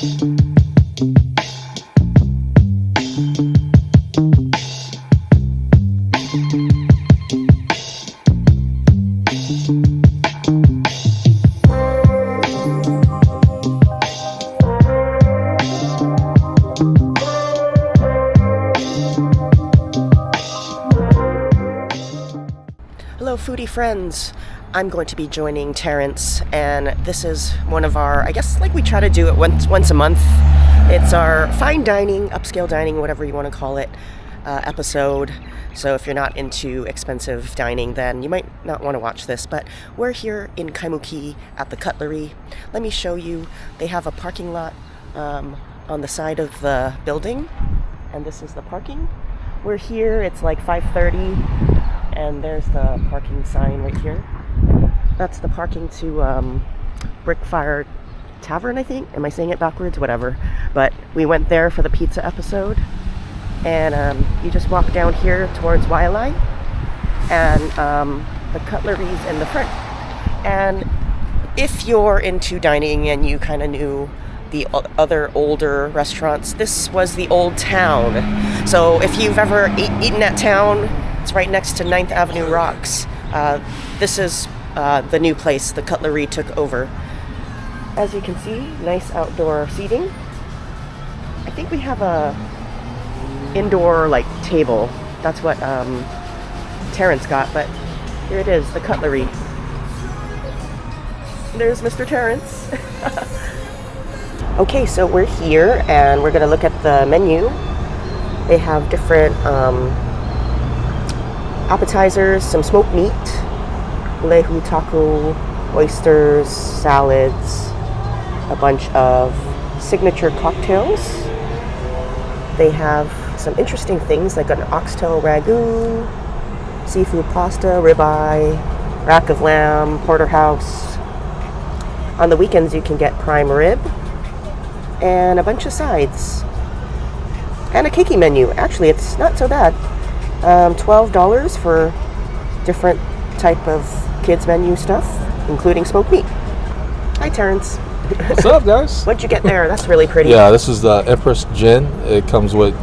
Hello foodie friends, I'm going to be joining Terrence, and this is one of our, I guess like we try to do it once a month. It's our fine dining, upscale dining, whatever you want to call it, episode. So if you're not into expensive dining, then you might not want to watch this, but we're here in Kaimuki at the Cutlery. Let me show you. They have a parking lot on the side of the building, and this is the parking. We're here, it's like 5:30, and there's the parking sign right here. That's the parking to Brickfire Tavern, I think. Am I saying it backwards? Whatever. But we went there for the pizza episode, and you just walk down here towards Waialae, and the Cutlery's in the front. And if you're into dining and you kind of knew the other older restaurants, this was the old town. So if you've ever eaten at town, it's right next to 9th Avenue Rocks. This is the new place the Cutlery took over. As you can see, nice outdoor seating. I think we have a indoor like table. That's what Terrence got, but here it is, the Cutlery. There's Mr. Terrence. Okay, so we're here and we're gonna look at the menu. They have different appetizers, some smoked meat, lehu taco, oysters, salads, a bunch of signature cocktails. They have some interesting things like an oxtail ragu, seafood pasta, ribeye, rack of lamb, porterhouse. On the weekends you can get prime rib and a bunch of sides. And a keiki menu. Actually, it's not so bad. $12 for different type of kids menu stuff, including smoked meat. Hi, Terrence. What's up, guys? What'd you get there? That's really pretty. Yeah, this is the Empress Gin. It comes with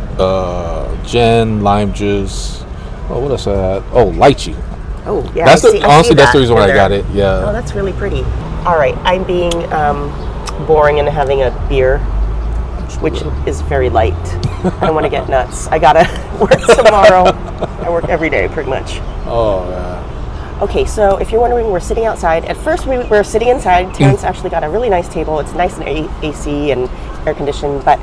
gin, lime juice. Oh, what else I had? Oh, lychee. Oh, yeah. Honestly, that's the reason why I got it. Yeah. Oh, that's really pretty. All right, I'm being boring and having a beer, which is very light. I don't want to get nuts. I gotta work tomorrow. I work every day, pretty much. Oh, yeah. Okay, so if you're wondering, we're sitting outside. At first, we were sitting inside. Terrence actually got a really nice table. It's nice and AC and air conditioned, but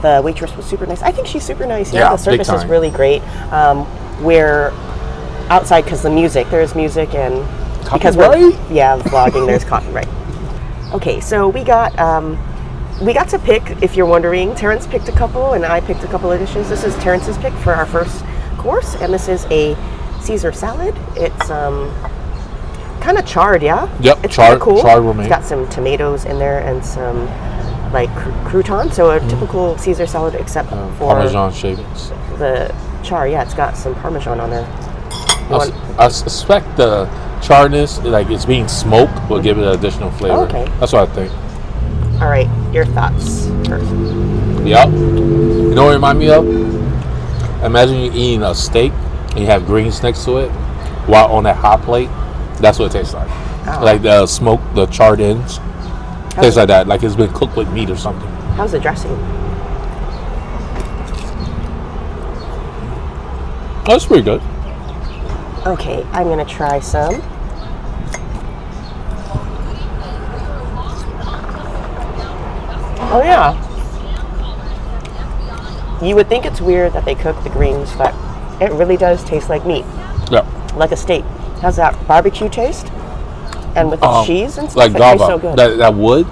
the waitress was super nice. I think she's super nice. Yeah, the service is really great. We're outside because there's music, and because vlogging, there's copyright. Okay, so we got to pick, if you're wondering. Terrence picked a couple, and I picked a couple of dishes. This is Terrence's pick for our first course, and this is a Caesar salad. It's kind of charred, yeah? Yep, it's charred, cool. Charred romaine. It's got some tomatoes in there and some like croutons, so a typical Caesar salad except for Parmesan shavings. The char, yeah, it's got some Parmesan on there. I suspect the charredness, like it's being smoked, will give it an additional flavor. Oh, okay. That's what I think. All right, your thoughts first. Yep. You know what it reminds me of? Imagine you eating a steak and you have greens next to it while on that hot plate. That's what it tastes like. Oh. Like the smoke, the charred ends. Tastes like that, like it's been cooked with meat or something. How's the dressing? Oh, it's pretty good. Okay, I'm gonna try some. Oh yeah. You would think it's weird that they cook the greens, but it really does taste like meat. Yeah. Like a steak. How's that barbecue taste? And with the cheese and stuff, like it tastes so gaba. good. That wood?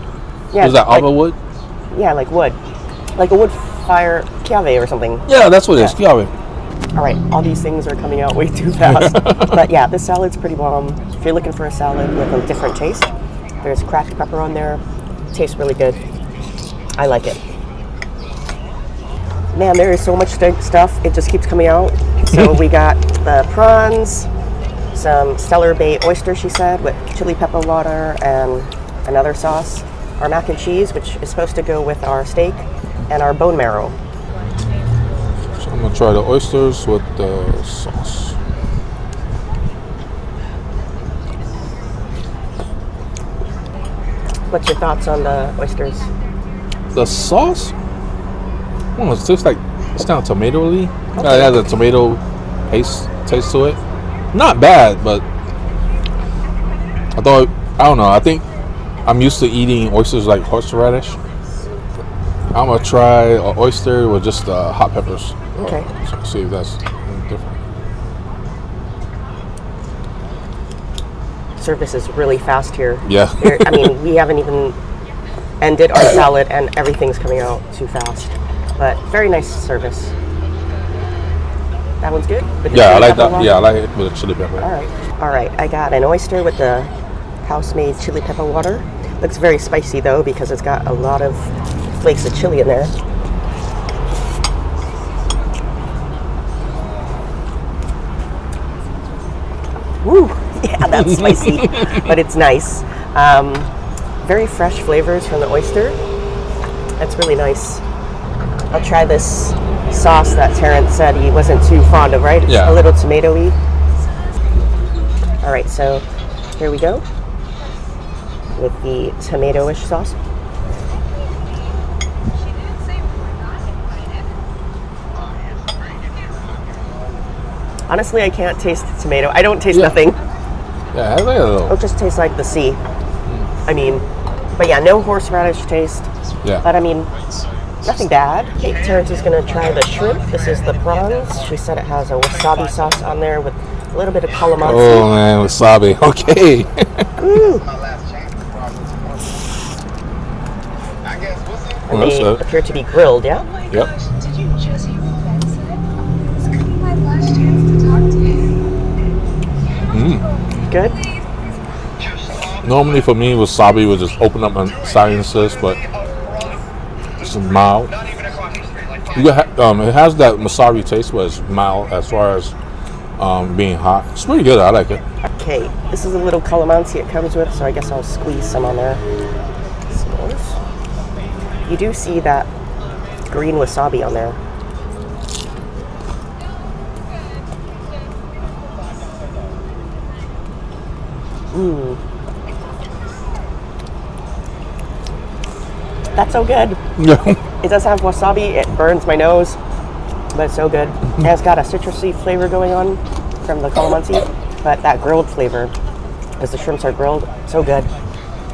Yeah, is that ava wood? Yeah, like wood. Like a wood fire kiave or something. Yeah, that's what it is, kiave. All right, all these things are coming out way too fast. But yeah, this salad's pretty bomb. If you're looking for a salad with a different taste, there's cracked pepper on there. It tastes really good. I like it. Man, there is so much stuff. It just keeps coming out. So we got the prawns, some Stellar Bay oyster, she said, with chili pepper water and another sauce. our mac and cheese, which is supposed to go with our steak, and our bone marrow. So I'm gonna try the oysters with the sauce. What's your thoughts on the oysters? The sauce? It tastes like it's kind of tomato-y. Okay. It has a tomato taste to it. Not bad, but I don't know. I think I'm used to eating oysters like horseradish. I'm gonna try an oyster with just hot peppers. Okay. So see if that's different. Service is really fast here. Yeah. I mean, we haven't even ended our salad and everything's coming out too fast. But very nice service. That one's good? Yeah, I like that. Yeah, I like it with a chili pepper. All right. I got an oyster with the house-made chili pepper water. Looks very spicy though because it's got a lot of flakes of chili in there. Woo! Yeah, that's spicy, but it's nice. Very fresh flavors from the oyster. That's really nice. I'll try this sauce that Terrence said he wasn't too fond of, right? It's Yeah. a little tomato-y. All right, so here we go with the tomato-ish sauce. Honestly, I can't taste the tomato. I don't taste nothing. Yeah, I like a little. It just tastes like the sea. I mean, but yeah, no horseradish taste. Yeah. But I mean, nothing bad. Okay, Terrence is gonna try the shrimp. This is the prawns. She said it has a wasabi sauce on there with a little bit of calamansi. Oh man, wasabi. Okay. And Well, they appear to be grilled, yeah? Yep. Did you just hear what Ben said? This could be my last chance to talk to him. Good? Normally for me, wasabi would just open up my sinuses, but it's mild. It has that wasabi taste, but it's mild as far as being hot. It's pretty good. I like it. Okay, this is a little calamansi it comes with, so I guess I'll squeeze some on there. S'mores. You do see that green wasabi on there. That's so good. Yeah. It does have wasabi. It burns my nose, but it's so good. And it's got a citrusy flavor going on from the calamansi, but that grilled flavor, because the shrimps are grilled, so good.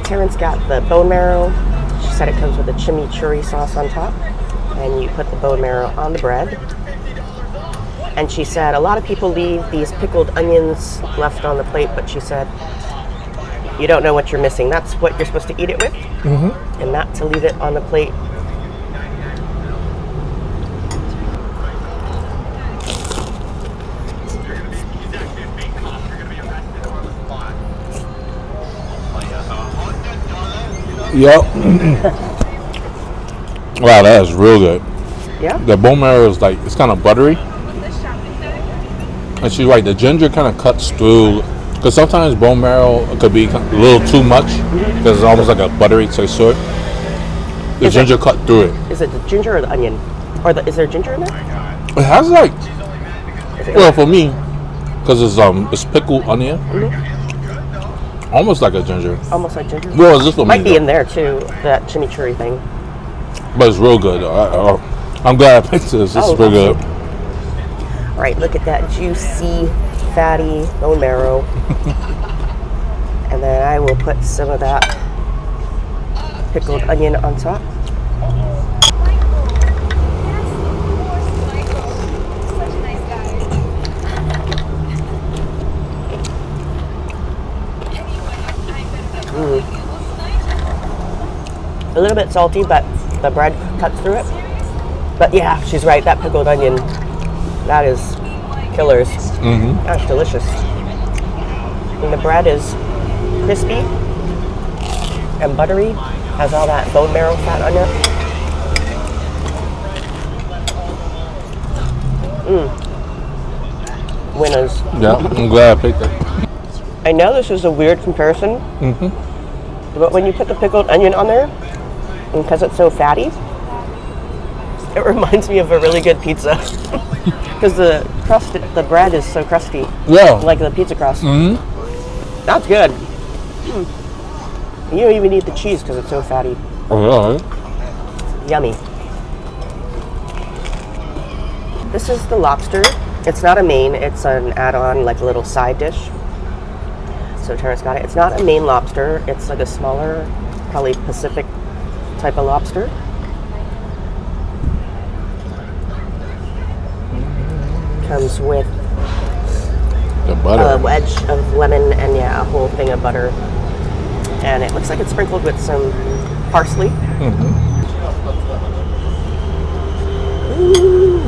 Terrence got the bone marrow. She said it comes with a chimichurri sauce on top, and you put the bone marrow on the bread. And she said a lot of people leave these pickled onions left on the plate, but she said you don't know what you're missing. That's what you're supposed to eat it with, and not to leave it on the plate. Yep. Wow, that is real good. Yeah? The bone marrow is like, it's kind of buttery. And she's right, the ginger kind of cuts through, because sometimes bone marrow could be a little too much, because it's almost like a buttery taste to it. The ginger cut through it. Is it the ginger or the onion? Or is there ginger in there? It has like, well, for me, because it's pickled onion, almost like a ginger. Almost like ginger. Well, it's just for me. Might be though. in there too, that chimichurri thing. But it's real good. I'm glad I picked this. This is real good. All right, look at that juicy, fatty bone marrow. And then I will put some of that pickled onion on top. A little bit salty, but the bread cuts through it. But yeah, she's right, that pickled onion, that is killers. That's delicious. And the bread is crispy and buttery, has all that bone marrow fat on it. Winners. Yeah, I'm glad I picked it. I know this is a weird comparison, But when you put the pickled onion on there, and because it's so fatty, it reminds me of a really good pizza. Because the bread is so crusty. Yeah. Like the pizza crust. Mm-hmm. That's good. You don't even need the cheese because it's so fatty. Oh, yeah. Yummy. This is the lobster. It's not a main, it's an add-on, like a little side dish. So Terrence got it. It's not a main lobster. It's like a smaller, probably Pacific type of lobster. Comes with The butter. a wedge of lemon and a whole thing of butter. And it looks like it's sprinkled with some parsley. Ooh.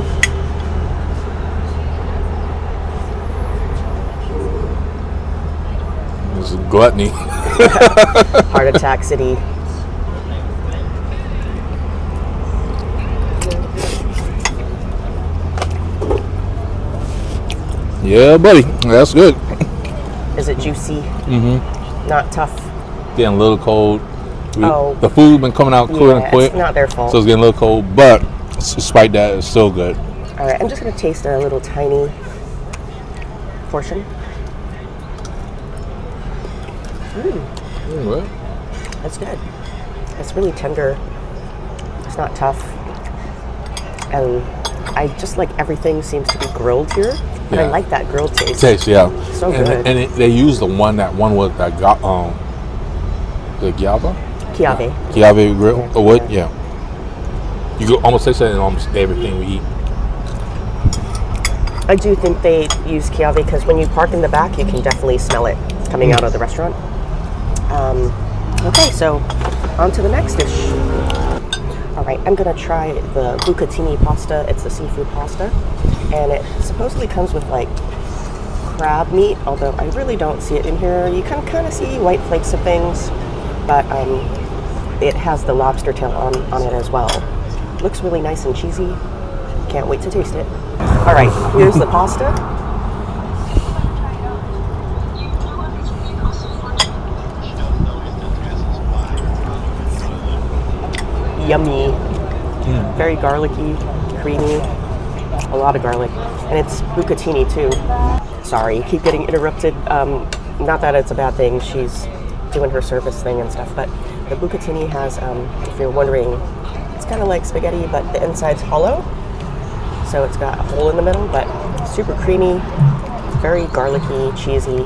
It's gluttony. Heart attack city. Yeah, buddy. That's good. Is it juicy? Not tough. Getting a little cold. Oh. The food been coming out cooler and quick. It's not their fault. So it's getting a little cold, but despite that, it's still good. All right, I'm just gonna taste a little tiny portion. That's good. It's really tender. It's not tough. And I just like everything seems to be grilled here. And I Yeah. like that grilled taste. Yeah. So and good. They use the one with that got the Giava? Kiave. Kiave grill or wood? Yeah. You could almost taste that in almost everything we eat. I do think they use Kiave because when you park in the back, you can definitely smell it coming out of the restaurant. Okay, so on to the next dish. All right, I'm gonna try the bucatini pasta. It's the seafood pasta, and it supposedly comes with like crab meat, although I really don't see it in here. You can kind of see white flakes of things, but it has the lobster tail on it as well. Looks really nice and cheesy. Can't wait to taste it. All right, here's the pasta. Yummy. Very garlicky, creamy, a lot of garlic. And it's bucatini too. Sorry, keep getting interrupted. Not that it's a bad thing, she's doing her service thing and stuff, but the bucatini has, if you're wondering, it's kind of like spaghetti, but the inside's hollow. So it's got a hole in the middle, but super creamy, very garlicky, cheesy,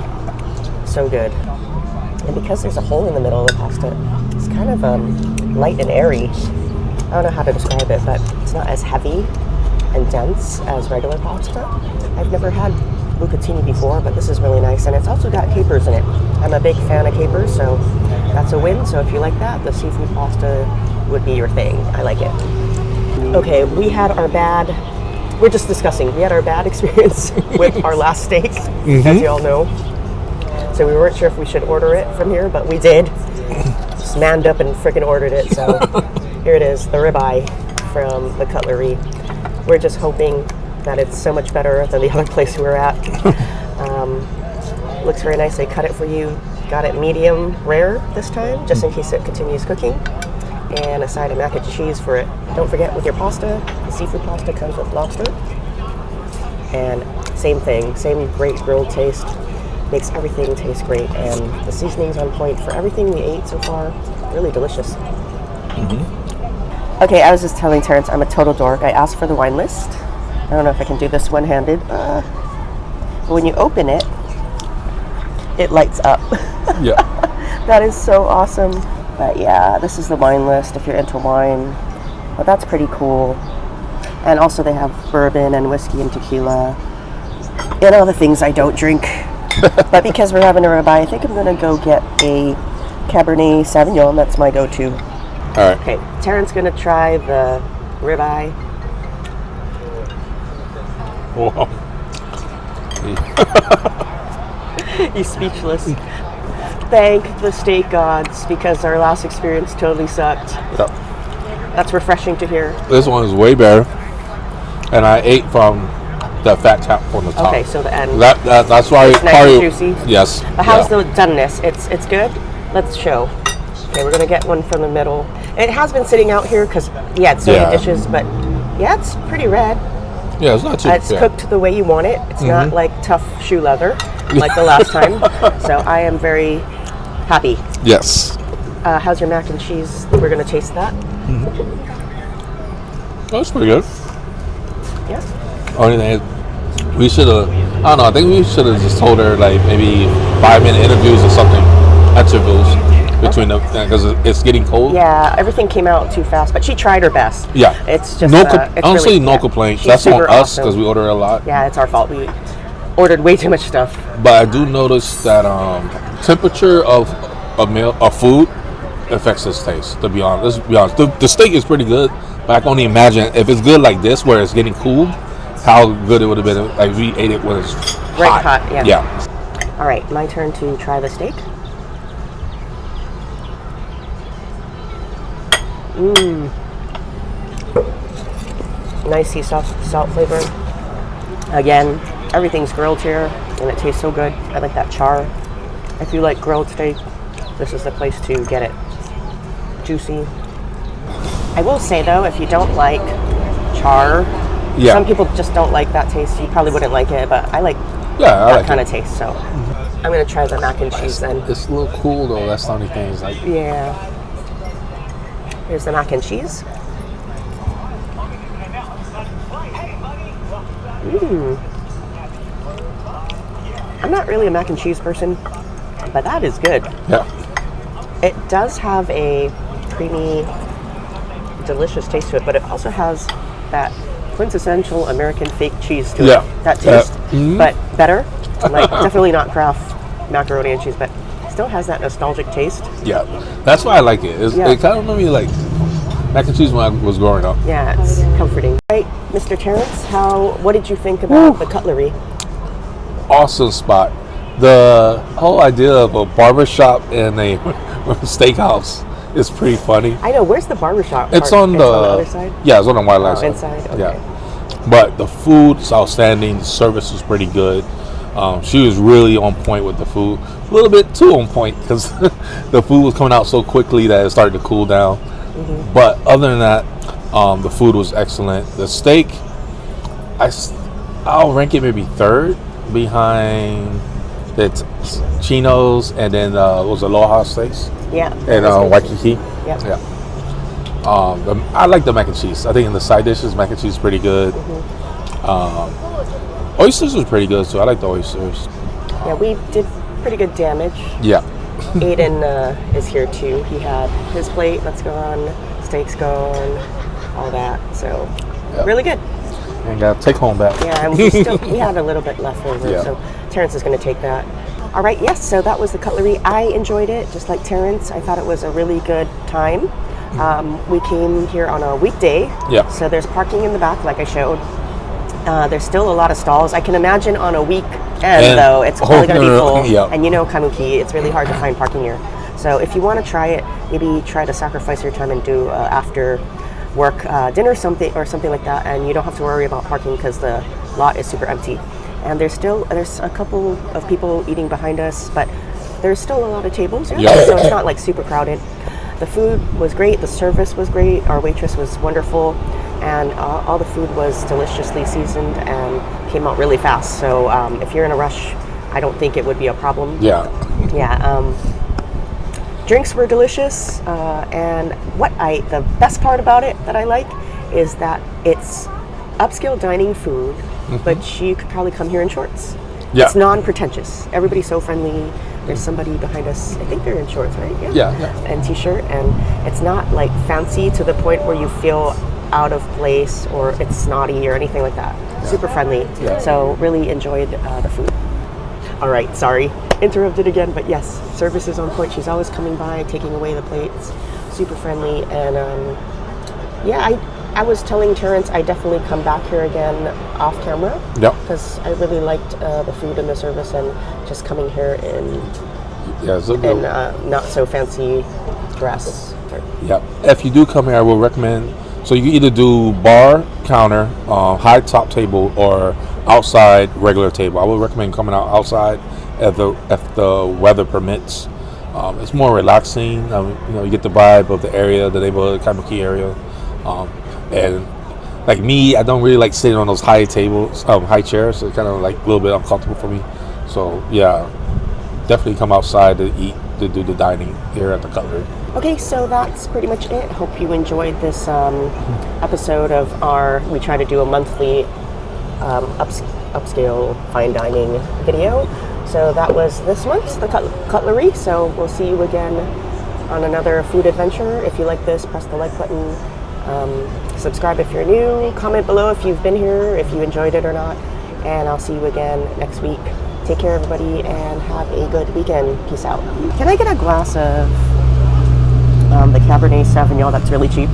so good. And because there's a hole in the middle of the pasta, it's kind of light and airy. I don't know how to describe it, but it's not as heavy and dense as regular pasta. I've never had bucatini before, but this is really nice. And it's also got capers in it. I'm a big fan of capers, so that's a win. So if you like that, the seafood pasta would be your thing. I like it. Okay, we had our bad experience with our last steak, as you all know. So we weren't sure if we should order it from here, but we did. Just manned up and freaking ordered it. So here it is, the ribeye from the Cutlery. We're just hoping that it's so much better than the other place we were at. Looks very nice. They cut it for you. Got it medium rare this time, just in case it continues cooking. And a side of mac and cheese for it. Don't forget with your pasta, the seafood pasta comes with lobster. And same thing, same great grilled taste. Makes everything taste great, and the seasoning's on point for everything we ate so far. Really delicious. Okay, I was just telling Terrence I'm a total dork. I asked for the wine list. I don't know if I can do this one-handed. But when you open it, it lights up. Yeah. That is so awesome. But yeah, this is the wine list if you're into wine. But that's pretty cool. And also they have bourbon and whiskey and tequila. And all the things I don't drink. But because we're having a ribeye, I think I'm going to go get a Cabernet Sauvignon. That's my go-to. All right. Okay, Terrence going to try the ribeye. Wow. He's speechless. Thank the steak gods, because our last experience totally sucked. Yep. That's refreshing to hear. This one is way better, and I ate from the fat tap on the top. Okay, so the end. That's why It's nice and juicy. Yes. But how's the doneness? It's good? Let's show. Okay, we're gonna get one from the middle. It has been sitting out here because it's soda dishes, but yeah, it's pretty red. Yeah, it's not too. It's cooked the way you want it. It's not like tough shoe leather like the last time. So I am very happy. Yes. How's your mac and cheese? We're gonna taste that. That's pretty good. Yeah. Only thing is, we should have. I don't know. I think we should have just told her like maybe 5-minute interviews or something, intervals between them because it's getting cold. Yeah, everything came out too fast, but she tried her best. Yeah. It's just honestly, really, no complaints. She's That's on super us awesome. because we order a lot. Yeah, it's our fault. We ordered way too much stuff. But I do notice that temperature of food affects its taste. To be honest, the steak is pretty good, but I can only imagine if it's good like this, where it's getting cool, how good it would have been. Like we ate it when it's Right hot. Yeah. Yeah. All right, my turn to try the steak. Nice sea salt flavor. Again, everything's grilled here, and it tastes so good. I like that char. If you like grilled steak, this is the place to get it. Juicy. I will say though, if you don't like char, some people just don't like that taste. You probably wouldn't like it, but I like that kind of taste. So I'm gonna try the mac and cheese then. It's a little cool though. That's the only thing. It's like Here's the mac and cheese. I'm not really a mac and cheese person, but that is good. Yeah. It does have a creamy, delicious taste to it, but it also has that quintessential American fake cheese to it. That taste, but better. Like definitely not Kraft macaroni and cheese, but still has that nostalgic taste. Yeah, that's why I like it. It kind of made me like mac and cheese when I was growing up. Yeah, it's comforting. Right, Mr. Terrence, what did you think about the Cutlery? Awesome spot. The whole idea of a barbershop and a steakhouse is pretty funny. I know. Where's the barbershop? It's on the other side? Yeah, it's on the Waialae side. Inside? Okay. Yeah. But the food's outstanding. The service was pretty good. She was really on point with the food. A little bit too on point because the food was coming out so quickly that it started to cool down. But other than that, the food was excellent. The steak, I'll rank it maybe third behind the Chinos and then was Aloha Steaks. Yeah. And Waikiki. Yep. Yeah. I like the mac and cheese. I think in the side dishes, mac and cheese is pretty good. Oysters was pretty good too. I like the oysters. Yeah, we did pretty good damage. Yeah. Aiden is here too. He had his plate that's gone, steaks gone, all that. So really good. And got to take home back. Yeah, and we had a little bit left over, so Terrence is going to take that. All right, yes, so that was the Cutlery. I enjoyed it, just like Terrence. I thought it was a really good time. We came here on a weekday, so there's parking in the back, like I showed. There's still a lot of stalls. I can imagine on a weekend, though, it's probably going to be full. And you know Kaimuki, it's really hard to find parking here. So if you want to try it, maybe try to sacrifice your time and do after work dinner or something like that, and you don't have to worry about parking because the lot is super empty. And there's a couple of people eating behind us, but there's still a lot of tables, so it's not like super crowded. The food was great, the service was great, our waitress was wonderful, and all the food was deliciously seasoned and came out really fast. So if you're in a rush, I don't think it would be a problem. Drinks were delicious, and the best part about it that I like is that it's upscale dining food, but you could probably come here in shorts. It's non-pretentious. Everybody's so friendly. There's somebody behind us. I think they're in shorts, right? And t-shirt, and it's not like fancy to the point where you feel out of place or it's snotty or anything like that. Super friendly. So really enjoyed the food. All right, sorry, interrupted again, but yes, service is on point. She's always coming by, taking away the plates, super friendly, and I was telling Terrence I definitely come back here again off camera because I really liked the food and the service and just coming here in not so fancy dress. If you do come here, I will recommend. So you can either do bar, counter, high top table, or outside regular table. I would recommend coming out outside if the weather permits. It's more relaxing. You get the vibe of the area, the neighborhood, Kaimuki area, and like me, I don't really like sitting on those high tables, high chairs. So it's kind of like a little bit uncomfortable for me. So yeah, definitely come outside to eat, to do the dining here at the Cutlery. Okay, so that's pretty much it. Hope you enjoyed this episode of we try to do a monthly upscale fine dining video. So that was this month's the Cutlery. So we'll see you again on another food adventure. If you like this, press the like button. Subscribe if you're new. Comment below if you've been here, if you enjoyed it or not. And I'll see you again next week. Take care, everybody, and have a good weekend. Peace out. Can I get a glass of the Cabernet Sauvignon that's really cheap?